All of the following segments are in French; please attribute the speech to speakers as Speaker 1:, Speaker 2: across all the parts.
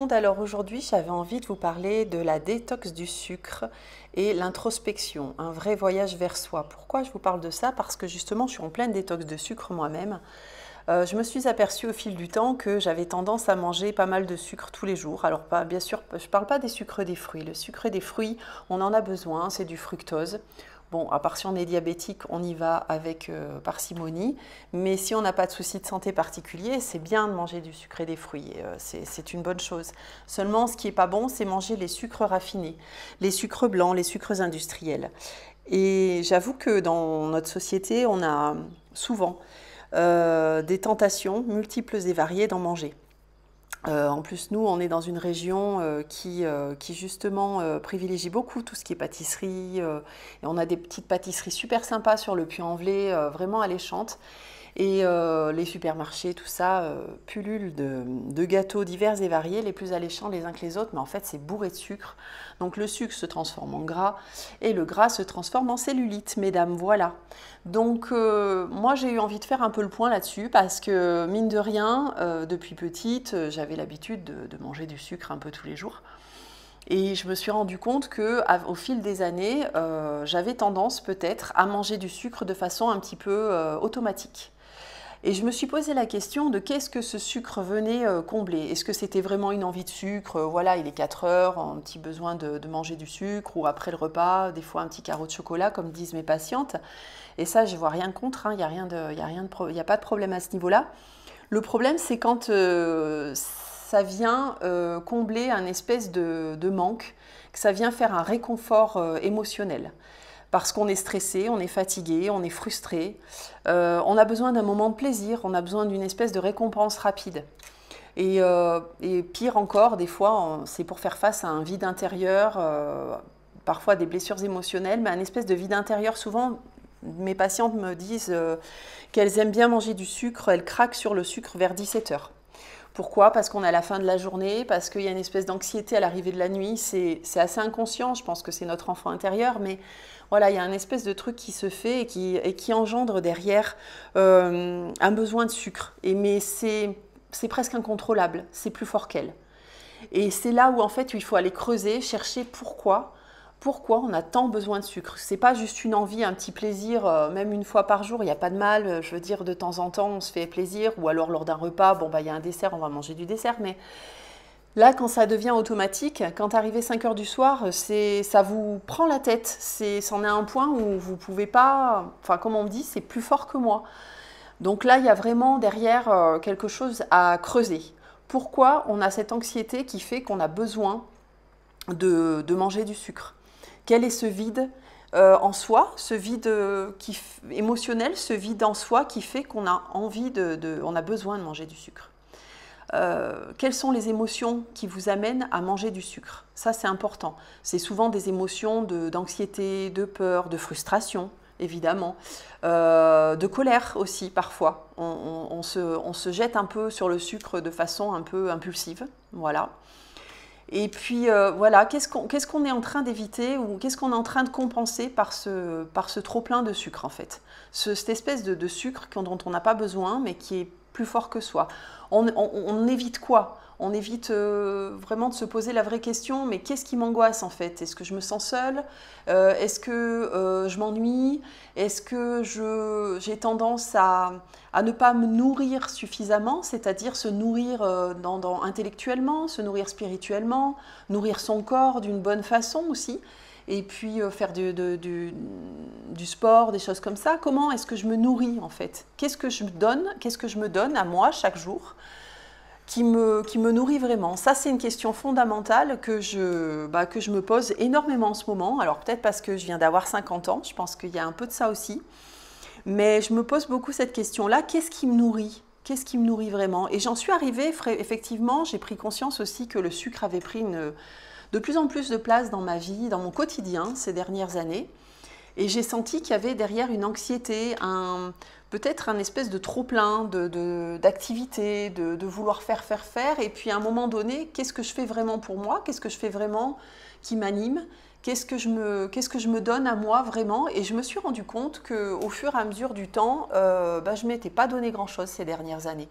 Speaker 1: Alors aujourd'hui, j'avais envie de vous parler de la détox du sucre et l'introspection, un vrai voyage vers soi. Pourquoi je vous parle de ça? Parce que justement, je suis en pleine détox de sucre moi-même. Je me suis aperçue au fil du temps que j'avais tendance à manger pas mal de sucre tous les jours. Alors pas, bien sûr, je ne parle pas des sucres des fruits. Le sucre des fruits, on en a besoin, c'est du fructose. Bon, à part si on est diabétique, on y va avec parcimonie. Mais si on n'a pas de souci de santé particulier, c'est bien de manger du sucre et des fruits. C'est une bonne chose. Seulement, ce qui n'est pas bon, c'est manger les sucres raffinés, les sucres blancs, les sucres industriels. Et j'avoue que dans notre société, on a souvent des tentations multiples et variées d'en manger. En plus, nous, on est dans une région qui justement privilégie beaucoup tout ce qui est pâtisserie. Et on a des petites pâtisseries super sympas sur le Puy-en-Velay, vraiment alléchantes. Et les supermarchés, tout ça, pullulent de gâteaux divers et variés, les plus alléchants les uns que les autres, mais en fait c'est bourré de sucre. Donc le sucre se transforme en gras et le gras se transforme en cellulite, mesdames, voilà. Donc moi j'ai eu envie de faire un peu le point là-dessus parce que mine de rien, depuis petite, j'avais l'habitude de manger du sucre un peu tous les jours. Et je me suis rendu compte qu'au fil des années, j'avais tendance peut-être à manger du sucre de façon un petit peu automatique. Et je me suis posé la question de qu'est-ce que ce sucre venait combler. Est-ce que c'était vraiment une envie de sucre? Voilà, il est 4 heures, un petit besoin de manger du sucre, ou après le repas, des fois un petit carreau de chocolat, comme disent mes patientes. Et ça, je ne vois rien contre, hein, il n'y a, y a pas de problème à ce niveau-là. Le problème, c'est quand ça vient combler un espèce de manque, que ça vient faire un réconfort émotionnel. Parce qu'on est stressé, on est fatigué, on est frustré, on a besoin d'un moment de plaisir, on a besoin d'une espèce de récompense rapide. Et pire encore, des fois, c'est pour faire face à un vide intérieur, parfois des blessures émotionnelles, mais un espèce de vide intérieur. Souvent, mes patientes me disent qu'elles aiment bien manger du sucre, elles craquent sur le sucre vers 17 heures. Pourquoi? Parce qu'on est à la fin de la journée, parce qu'il y a une espèce d'anxiété à l'arrivée de la nuit. C'est assez inconscient, je pense que c'est notre enfant intérieur, mais voilà, il y a un espèce de truc qui se fait et qui engendre derrière un besoin de sucre. Mais c'est presque incontrôlable, c'est plus fort qu'elle. Et c'est là où en fait il faut aller creuser, chercher pourquoi on a tant besoin de sucre. C'est pas juste une envie, un petit plaisir, même une fois par jour, il n'y a pas de mal. Je veux dire, de temps en temps, on se fait plaisir, ou alors lors d'un repas, bon bah il y a un dessert, on va manger du dessert, mais là, quand ça devient automatique, quand arrivé 5 heures du soir, ça vous prend la tête. C'en est un point où vous pouvez pas, enfin comme on me dit, c'est plus fort que moi. Donc là, il y a vraiment derrière quelque chose à creuser. Pourquoi on a cette anxiété qui fait qu'on a besoin de manger du sucre? Quel est ce vide en soi, ce vide émotionnel, ce vide en soi qui fait qu'on a envie on a besoin de manger du sucre? Quelles sont les émotions qui vous amènent à manger du sucre? Ça, c'est important. C'est souvent des émotions d'anxiété, de peur, de frustration, évidemment, de colère aussi, parfois. On se jette un peu sur le sucre de façon un peu impulsive, voilà. Et puis voilà, qu'est-ce qu'on est en train d'éviter ou qu'est-ce qu'on est en train de compenser par ce trop-plein de sucre en fait? Cette espèce de sucre dont on n'a pas besoin mais qui est plus fort que soi. On évite quoi? On évite vraiment de se poser la vraie question, mais qu'est-ce qui m'angoisse en fait? Est-ce que je me sens seule? Est-ce que je m'ennuie? Est-ce que j'ai tendance à ne pas me nourrir suffisamment, c'est-à-dire se nourrir intellectuellement, se nourrir spirituellement, nourrir son corps d'une bonne façon aussi, et puis faire du sport, des choses comme ça. Comment est-ce que je me nourris en fait? Qu'est-ce que je me donne à moi chaque jour qui me nourrit vraiment? Ça, c'est une question fondamentale que je me pose énormément en ce moment. Alors peut-être parce que je viens d'avoir 50 ans, je pense qu'il y a un peu de ça aussi. Mais je me pose beaucoup cette question-là, qu'est-ce qui me nourrit? Qu'est-ce qui me nourrit vraiment? Et j'en suis arrivée, effectivement, j'ai pris conscience aussi que le sucre avait pris de plus en plus de place dans ma vie, dans mon quotidien ces dernières années. Et j'ai senti qu'il y avait derrière une anxiété, peut-être un espèce de trop-plein d'activité, de vouloir faire. Et puis à un moment donné, qu'est-ce que je fais vraiment pour moi? Qu'est-ce que je fais vraiment qui m'anime? Qu'est-ce que je me donne à moi vraiment? Et je me suis rendu compte qu'au fur et à mesure du temps, je ne m'étais pas donné grand-chose ces dernières années.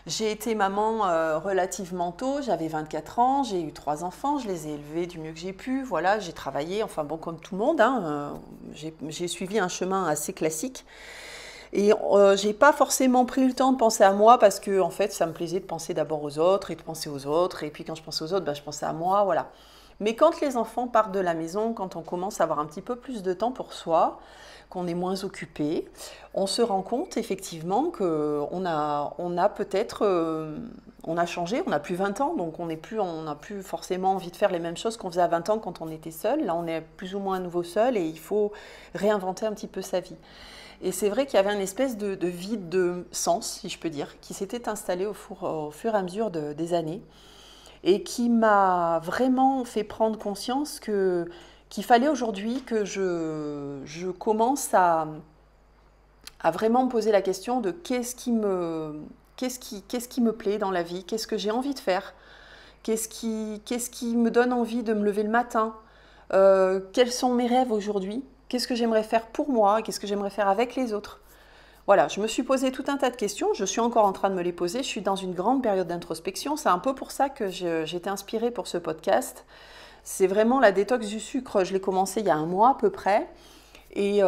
Speaker 1: J'ai été maman relativement tôt, j'avais 24 ans, j'ai eu 3 enfants, je les ai élevés du mieux que j'ai pu, voilà, j'ai travaillé, enfin bon, comme tout le monde, hein, j'ai suivi un chemin assez classique. Et j'ai pas forcément pris le temps de penser à moi parce que en fait, ça me plaisait de penser d'abord aux autres et de penser aux autres. Et puis quand je pensais aux autres, ben, je pensais à moi, voilà. Mais quand les enfants partent de la maison, quand on commence à avoir un petit peu plus de temps pour soi, qu'on est moins occupé, on se rend compte effectivement qu'on a peut-être, on a changé, on n'a plus 20 ans, donc on n'a plus forcément envie de faire les mêmes choses qu'on faisait à 20 ans quand on était seul. Là, on est plus ou moins à nouveau seul et il faut réinventer un petit peu sa vie. Et c'est vrai qu'il y avait une espèce de vide de sens, si je peux dire, qui s'était installé au fur et à mesure des années et qui m'a vraiment fait prendre conscience qu'il fallait aujourd'hui que je commence à vraiment me poser la question de qu'est-ce qui me plaît dans la vie, qu'est-ce que j'ai envie de faire, qu'est-ce qui me donne envie de me lever le matin, quels sont mes rêves aujourd'hui, qu'est-ce que j'aimerais faire pour moi, qu'est-ce que j'aimerais faire avec les autres. Voilà, je me suis posé tout un tas de questions, je suis encore en train de me les poser, je suis dans une grande période d'introspection, c'est un peu pour ça que j'ai été inspirée pour ce podcast. C'est vraiment la détox du sucre, je l'ai commencé il y a un mois à peu près. Et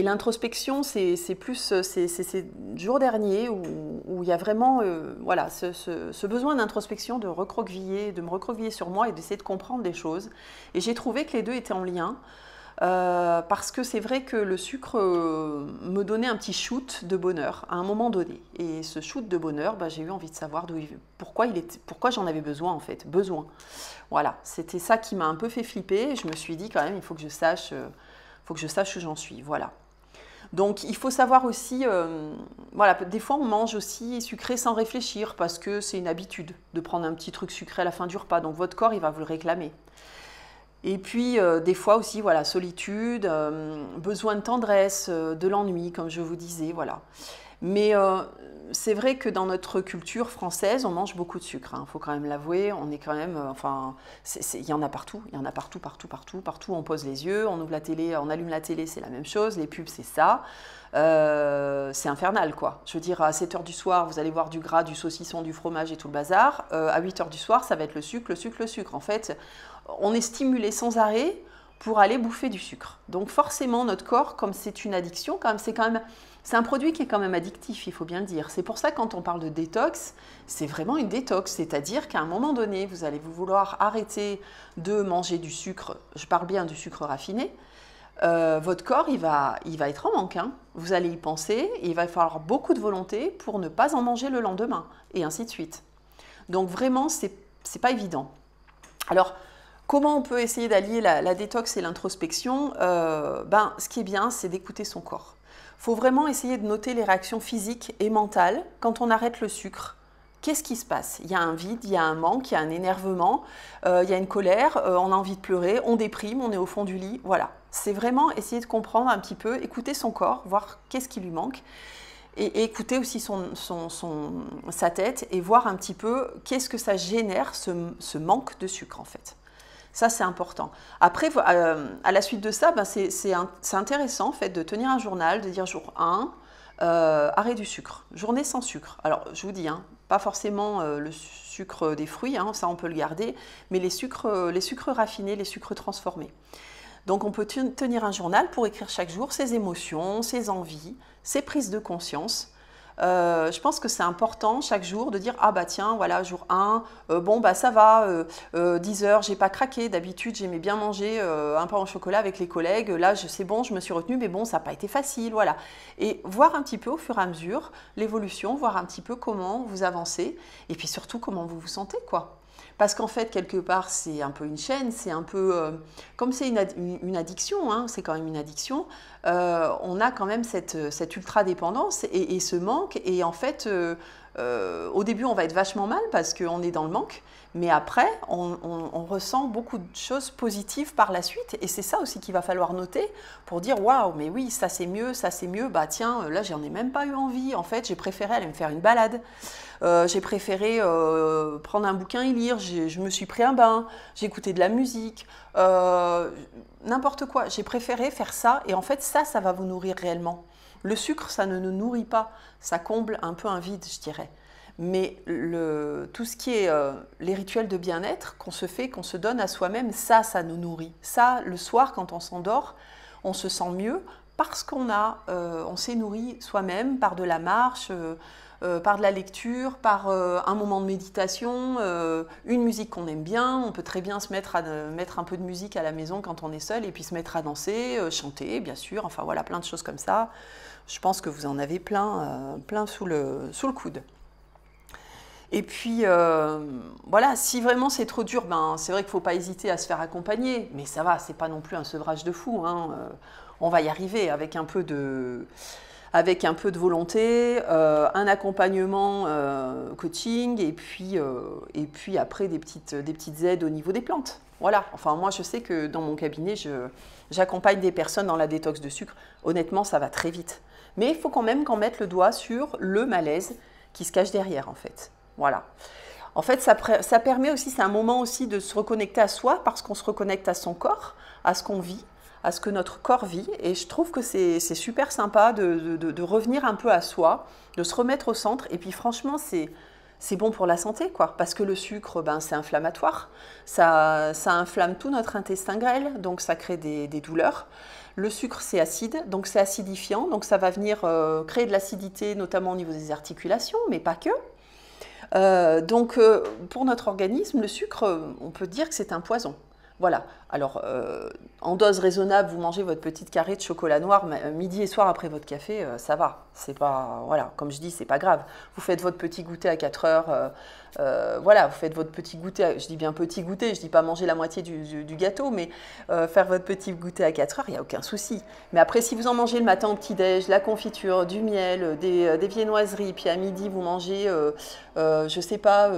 Speaker 1: l'introspection, c'est ces jours derniers où il y a vraiment voilà, ce besoin d'introspection, de me recroqueviller sur moi et d'essayer de comprendre des choses. Et j'ai trouvé que les deux étaient en lien. Parce que c'est vrai que le sucre me donnait un petit shoot de bonheur à un moment donné. Et ce shoot de bonheur, bah, j'ai eu envie de savoir pourquoi j'en avais besoin en fait. Besoin. Voilà, c'était ça qui m'a un peu fait flipper. Et je me suis dit quand même, il faut que je sache où j'en suis. Voilà. Donc il faut savoir aussi, voilà, des fois on mange aussi sucré sans réfléchir parce que c'est une habitude de prendre un petit truc sucré à la fin du repas. Donc votre corps, il va vous le réclamer. Et puis, des fois aussi, voilà, solitude, besoin de tendresse, de l'ennui, comme je vous disais, voilà. Mais c'est vrai que dans notre culture française, on mange beaucoup de sucre, hein, faut quand même l'avouer. On est quand même, enfin, il y en a partout, il y en a partout, partout, partout, partout. On pose les yeux, on ouvre la télé, on allume la télé, c'est la même chose. Les pubs, c'est ça. C'est infernal, quoi. Je veux dire, à 7 heures du soir, vous allez voir du gras, du saucisson, du fromage et tout le bazar. À 8 heures du soir, ça va être le sucre, le sucre, le sucre. En fait, on est stimulé sans arrêt pour aller bouffer du sucre. Donc forcément, notre corps, comme c'est une addiction, c'est un produit qui est quand même addictif, il faut bien le dire. C'est pour ça que quand on parle de détox, c'est vraiment une détox. C'est-à-dire qu'à un moment donné, vous allez vous vouloir arrêter de manger du sucre, je parle bien du sucre raffiné, votre corps, il va être en manque, hein. Vous allez y penser, et il va falloir beaucoup de volonté pour ne pas en manger le lendemain, et ainsi de suite. Donc vraiment, c'est pas évident. Alors, comment on peut essayer d'allier la détox et l'introspection? Ce qui est bien, c'est d'écouter son corps. Il faut vraiment essayer de noter les réactions physiques et mentales quand on arrête le sucre. Qu'est-ce qui se passe? Il y a un vide, il y a un manque, il y a un énervement, il y a une colère, on a envie de pleurer, on déprime, on est au fond du lit. Voilà, c'est vraiment essayer de comprendre un petit peu, écouter son corps, voir qu'est-ce qui lui manque. Et écouter aussi sa tête et voir un petit peu qu'est-ce que ça génère, ce manque de sucre en fait. Ça, c'est important. Après, à la suite de ça, c'est intéressant en fait, de tenir un journal, de dire jour 1, arrêt du sucre, journée sans sucre. Alors, je vous dis, hein, pas forcément le sucre des fruits, hein, ça on peut le garder, mais les sucres raffinés, les sucres transformés. Donc, on peut tenir un journal pour écrire chaque jour ses émotions, ses envies, ses prises de conscience. Je pense que c'est important chaque jour de dire « Ah bah tiens, voilà, jour 1, bon bah ça va, 10 heures, j'ai pas craqué. D'habitude, j'aimais bien manger un pain au chocolat avec les collègues. Là, c'est bon, je me suis retenue, mais bon, ça n'a pas été facile, voilà. » Et voir un petit peu au fur et à mesure l'évolution, voir un petit peu comment vous avancez et puis surtout comment vous vous sentez, quoi. Parce qu'en fait, quelque part, c'est un peu une chaîne, c'est un peu... comme c'est une addiction, hein, c'est quand même une addiction, on a quand même cette ultra-dépendance et ce manque. Et en fait, au début, on va être vachement mal parce qu'on est dans le manque. Mais après, on ressent beaucoup de choses positives par la suite. Et c'est ça aussi qu'il va falloir noter pour dire « Waouh, mais oui, ça c'est mieux, bah tiens, là, j'en ai même pas eu envie. En fait, j'ai préféré aller me faire une balade. J'ai préféré prendre un bouquin et lire. Je me suis pris un bain. J'ai écouté de la musique. N'importe quoi. J'ai préféré faire ça. Et en fait, ça va vous nourrir réellement. Le sucre, ça ne nous nourrit pas, ça comble un peu un vide, je dirais. Mais tout ce qui est les rituels de bien-être qu'on se fait, qu'on se donne à soi-même, ça nous nourrit. Ça, le soir, quand on s'endort, on se sent mieux parce on s'est nourri soi-même par de la marche, par de la lecture, par un moment de méditation, une musique qu'on aime bien. On peut très bien se mettre un peu de musique à la maison quand on est seul et puis se mettre à danser, chanter, bien sûr. Enfin voilà, plein de choses comme ça. Je pense que vous en avez plein sous le coude. Et puis, voilà, si vraiment c'est trop dur, ben, c'est vrai qu'il ne faut pas hésiter à se faire accompagner. Mais ça va, c'est pas non plus un sevrage de fou, hein. On va y arriver avec un peu de volonté, un accompagnement coaching, et puis après des petites aides au niveau des plantes. Voilà, enfin moi je sais que dans mon cabinet, j'accompagne des personnes dans la détox de sucre. Honnêtement, ça va très vite. Mais il faut quand même qu'on mette le doigt sur le malaise qui se cache derrière, en fait. Voilà. En fait, ça permet aussi, c'est un moment aussi de se reconnecter à soi, parce qu'on se reconnecte à son corps, à ce qu'on vit, à ce que notre corps vit. Et je trouve que c'est super sympa de revenir un peu à soi, de se remettre au centre. Et puis franchement, c'est bon pour la santé, quoi. Parce que le sucre, ben, c'est inflammatoire. Ça inflamme tout notre intestin grêle, donc ça crée des douleurs. Le sucre, c'est acide, donc c'est acidifiant. Donc ça va venir créer de l'acidité, notamment au niveau des articulations, mais pas que. Donc, pour notre organisme, le sucre, on peut dire que c'est un poison. Voilà. Alors, en dose raisonnable, vous mangez votre petite carré de chocolat noir midi et soir après votre café, ça va. C'est pas, voilà, comme je dis, c'est pas grave. Vous faites votre petit goûter à 4 heures. Voilà, vous faites votre petit goûter. Je dis bien petit goûter, je dis pas manger la moitié du gâteau, mais faire votre petit goûter à 4 heures, il n'y a aucun souci. Mais après, si vous en mangez le matin au petit-déj, la confiture, du miel, des viennoiseries, puis à midi, vous mangez, je sais pas,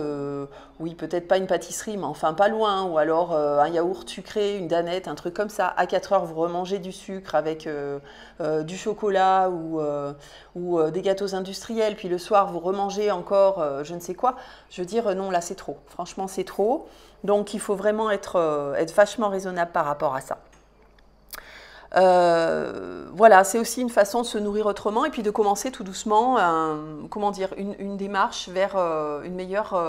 Speaker 1: oui, peut-être pas une pâtisserie, mais enfin pas loin, ou alors un yaourt sucré, une danette, un truc comme ça. À 4 heures, vous remangez du sucre avec du chocolat ou des gâteaux industriels, puis le soir, vous remangez encore je ne sais quoi. Je veux dire, non, là, c'est trop. Franchement, c'est trop. Donc, il faut vraiment être vachement raisonnable par rapport à ça. Voilà, c'est aussi une façon de se nourrir autrement et puis de commencer tout doucement, comment dire, une démarche vers une meilleure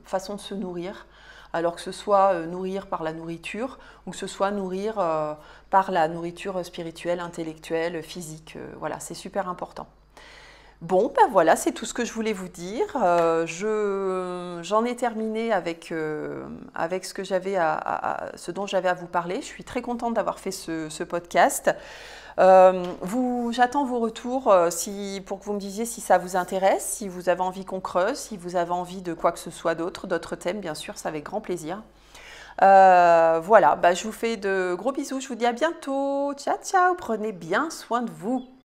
Speaker 1: façon de se nourrir. Alors que ce soit nourrir par la nourriture ou que ce soit nourrir par la nourriture spirituelle, intellectuelle, physique. Voilà, c'est super important. Bon, ben voilà, c'est tout ce que je voulais vous dire. J'en ai terminé avec ce que ce dont j'avais à vous parler. Je suis très contente d'avoir fait ce podcast. J'attends vos retours pour que vous me disiez si ça vous intéresse, si vous avez envie qu'on creuse, si vous avez envie de quoi que ce soit d'autres thèmes, bien sûr, c'est avec grand plaisir. Voilà, bah, je vous fais de gros bisous, je vous dis à bientôt. Ciao, ciao, prenez bien soin de vous.